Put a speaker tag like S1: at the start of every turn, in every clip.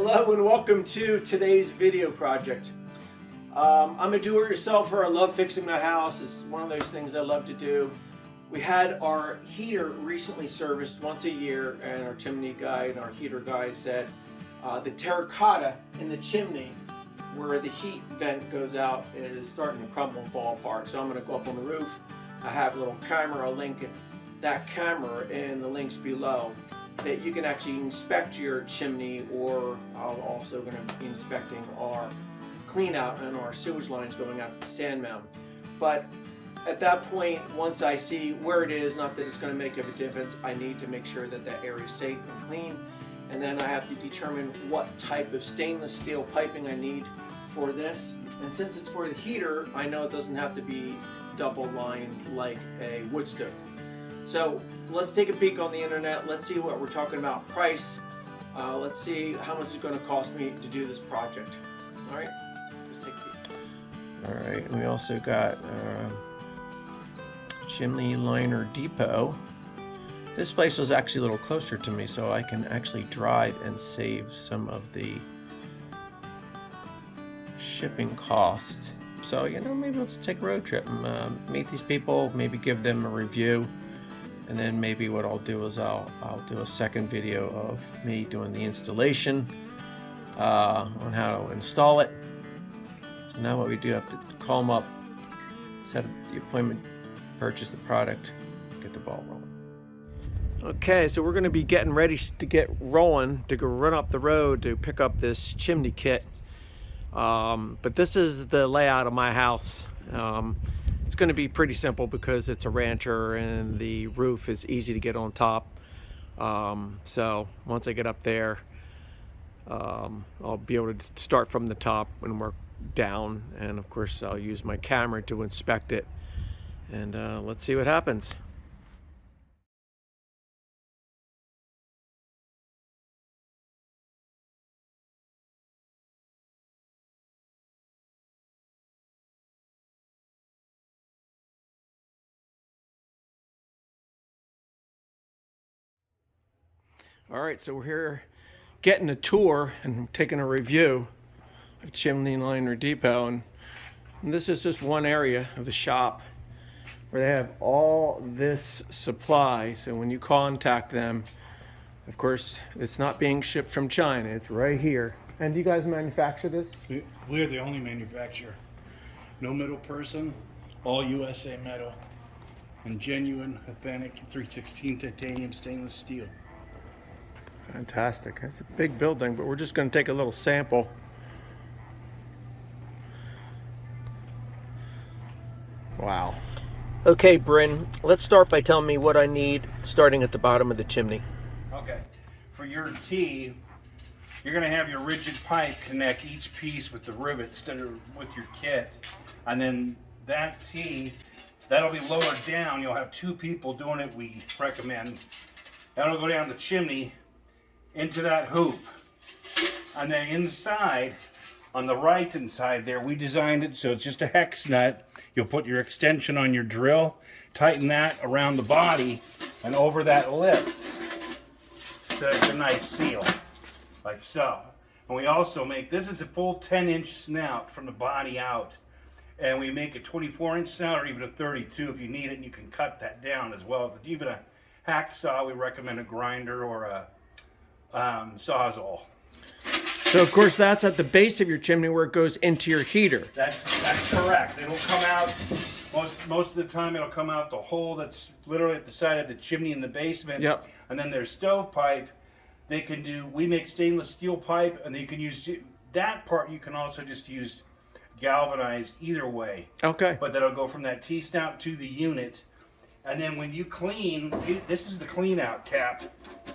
S1: Hello and welcome to today's video project. I'm a do-it-yourselfer. I love fixing my house. It's one of those things I love to do. We had our heater recently serviced once a year, and our chimney guy and our heater guy said the terracotta in the chimney where the heat vent goes out is starting to crumble and fall apart. So I'm going to go up on the roof. I have a little camera. I'll link that camera in the links below, that you can actually inspect your chimney, or I'm also going to be inspecting our clean out and our sewage lines going out to the sand mountain. But at that point, once I see where it is, not that it's going to make a difference, I need to make sure that that area is safe and clean. And then I have to determine what type of stainless steel piping I need for this. And since it's for the heater, I know it doesn't have to be double lined like a wood stove. So let's take a peek on the internet. Let's see what we're talking about price. Let's see how much it's going to cost me to do this project. All right, let's take a peek. All right, and we also got Chimney Liner Depot. This place was actually a little closer to me, so I can actually drive and save some of the shipping costs. So, you know, maybe we'll just take a road trip and meet these people, maybe give them a review. And then maybe what I'll do is I'll do a second video of me doing the installation on how to install it. So now what we do, have to call them up, set up the appointment, purchase the product, get the ball rolling. Okay, so we're going to be getting ready to get rolling to go run up the road to pick up this chimney kit. But this is the layout of my house. It's going to be pretty simple because it's a rancher and the roof is easy to get on top. So once I get up there, I'll be able to start from the top and work down. And of course, I'll use my camera to inspect it. And let's see what happens. All right, so we're here getting a tour and taking a review of Chimney Liner Depot, and this is just one area of the shop where they have all this supply. So when you contact them, of course, it's not being shipped from China, it's right here. And do you guys manufacture this?
S2: We're the only manufacturer. No middle person, all USA metal, and genuine, authentic 316 titanium stainless steel.
S1: Fantastic. That's a big building, but we're just going to take a little sample. Wow. Okay, Bryn, let's start by telling me what I need starting at the bottom of the chimney.
S2: Okay. For your T, you're going to have your rigid pipe connect each piece with the rivets that are with your kit. And then that T, that'll be lowered down. You'll have two people doing it, we recommend. That'll go down the chimney into that hoop, and then inside on the right hand side there, we designed it so it's just a hex nut. You'll put your extension on your drill, tighten that around the body and over that lip so it's a nice seal, like so. And we also make, this is a full 10-inch snout from the body out, and we make a 24-inch snout or even a 32 if you need it, and you can cut that down as well. If even a hacksaw, we recommend a grinder or a sawzall.
S1: So of course that's at the base of your chimney where it goes into your heater.
S2: That's correct. It'll come out, most of the time it'll come out the hole that's literally at the side of the chimney in the basement.
S1: Yep.
S2: And then there's stovepipe. We make stainless steel pipe, and you can use that part. You can also just use galvanized either way.
S1: Okay.
S2: But that'll go from that T-snout to the unit. And then when you clean, this is the clean out cap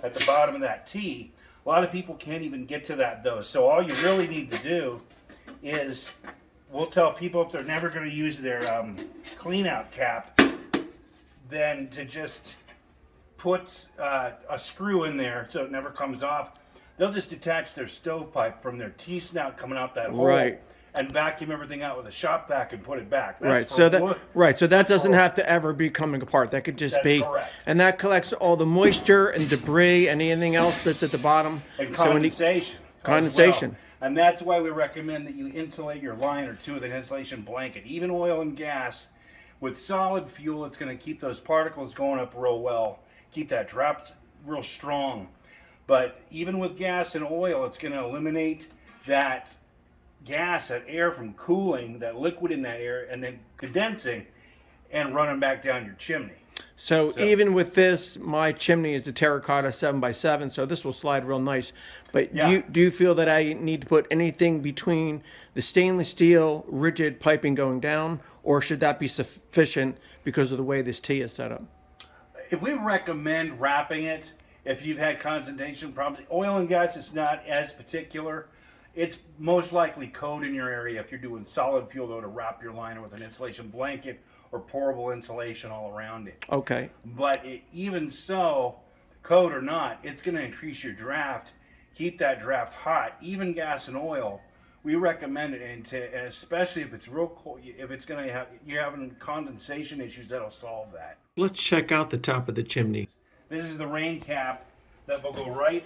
S2: at the bottom of that T. A lot of people can't even get to that though. So all you really need to do is, we'll tell people if they're never going to use their clean out cap, then to just put a screw in there so it never comes off. They'll just detach their stovepipe from their T-snout coming out that hole.
S1: Right.
S2: And vacuum everything out with a shop vac and put it back.
S1: Right. So that doesn't have to ever be coming apart. That could just be.
S2: Correct.
S1: And that collects all the moisture and debris and anything else that's at the bottom.
S2: And condensation.
S1: Condensation.
S2: Well. And that's why we recommend that you insulate your liner too with an insulation blanket. Even oil and gas, with solid fuel, it's going to keep those particles going up real well. Keep that draft real strong. But even with gas and oil, it's going to eliminate that gas, that air from cooling, that liquid in that air, and then condensing and running back down your chimney.
S1: So even with this, my chimney is a terracotta 7x7, so this will slide real nice. But do you feel that I need to put anything between the stainless steel rigid piping going down, or should that be sufficient because of the way this T is set up?
S2: If we recommend wrapping it, if you've had condensation problems, oil and gas is not as particular. It's most likely code in your area if you're doing solid fuel though to wrap your liner with an insulation blanket or pourable insulation all around it.
S1: Okay.
S2: But even so, code or not, it's going to increase your draft, keep that draft hot. Even gas and oil, we recommend it, and especially if it's real cold, if it's going to have you're having condensation issues, that'll solve that.
S1: Let's check out the top of the chimney.
S2: This is the rain cap that will go right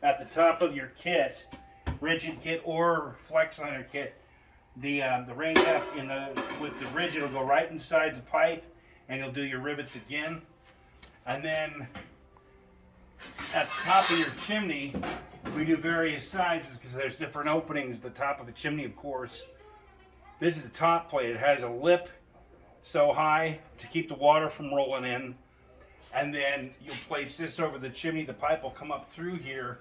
S2: at the top of your kit, rigid kit or flex liner kit. The rain cap with the rigid will go right inside the pipe, and you'll do your rivets again. And then at the top of your chimney, we do various sizes because there's different openings at the top of the chimney, of course. This is the top plate. It has a lip so high to keep the water from rolling in. And then you'll place this over the chimney. The pipe will come up through here.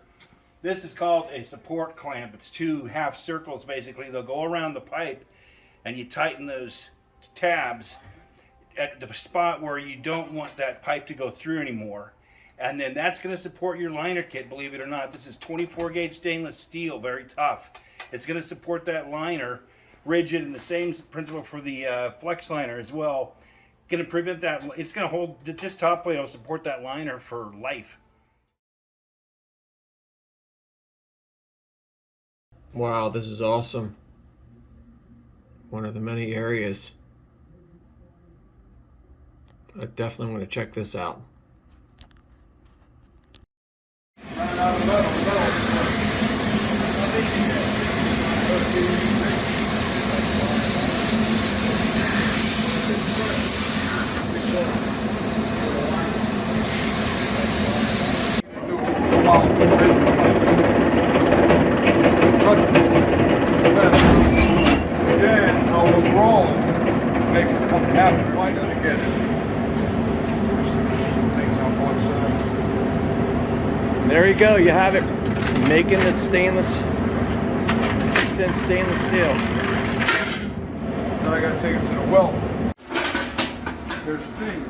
S2: This is called a support clamp. It's two half circles basically. They'll go around the pipe and you tighten those tabs at the spot where you don't want that pipe to go through anymore. And then that's going to support your liner kit, believe it or not. This is 24 gauge stainless steel, very tough. It's going to support that liner rigid, and the same principle for the flex liner as well. Going to prevent that. It's going to hold, this top plate will support that liner for life.
S1: Wow, this is awesome. One of the many areas. I definitely want to check this out.
S3: Then I will roll it, make it come half a point and get it. Things on one side.
S1: There you go, you have it. Making the stainless, 6-inch stainless steel.
S3: Then I gotta take it to the weld. There's a finger.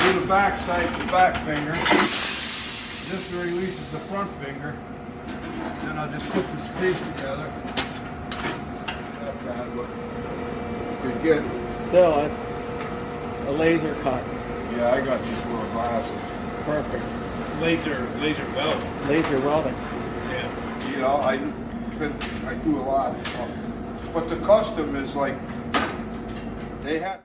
S3: Do the back side, the back finger. This releases the front finger. Then I'll just put this piece together. Not bad, but pretty good.
S1: Still, it's a laser cut.
S3: Yeah, I got these little glasses.
S1: Perfect.
S2: Laser weld.
S1: Laser welding.
S2: Yeah.
S3: You know, I do a lot of stuff. But the custom is like, they have.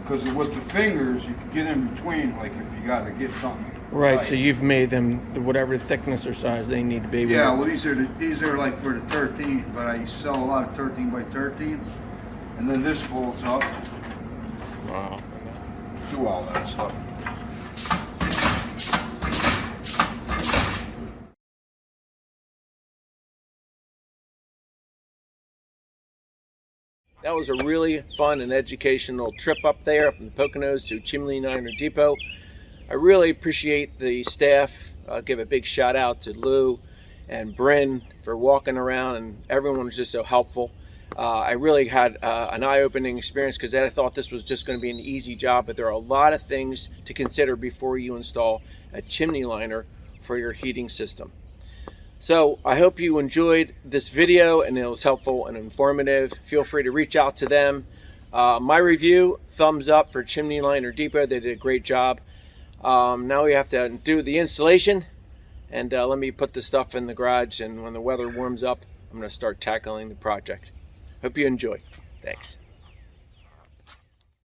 S3: Because with the fingers, you can get in between, like if you got to get something.
S1: Right, so you've made them whatever thickness or size they need to be.
S3: Yeah, well these are like for the 13, but I sell a lot of 13 by 13s, and then this folds up.
S1: Wow.
S3: Do all that stuff.
S1: That was a really fun and educational trip up there, up in the Poconos to Chimney Liner Depot. I really appreciate the staff. I'll give a big shout out to Lou and Bryn for walking around, and everyone was just so helpful. I really had an eye-opening experience because I thought this was just going to be an easy job, but there are a lot of things to consider before you install a chimney liner for your heating system. So I hope you enjoyed this video and it was helpful and informative. Feel free to reach out to them. My review, thumbs up for Chimney Liner Depot. They did a great job. Now we have to do the installation and let me put the stuff in the garage, and when the weather warms up, I'm going to start tackling the project. Hope you enjoy. Thanks.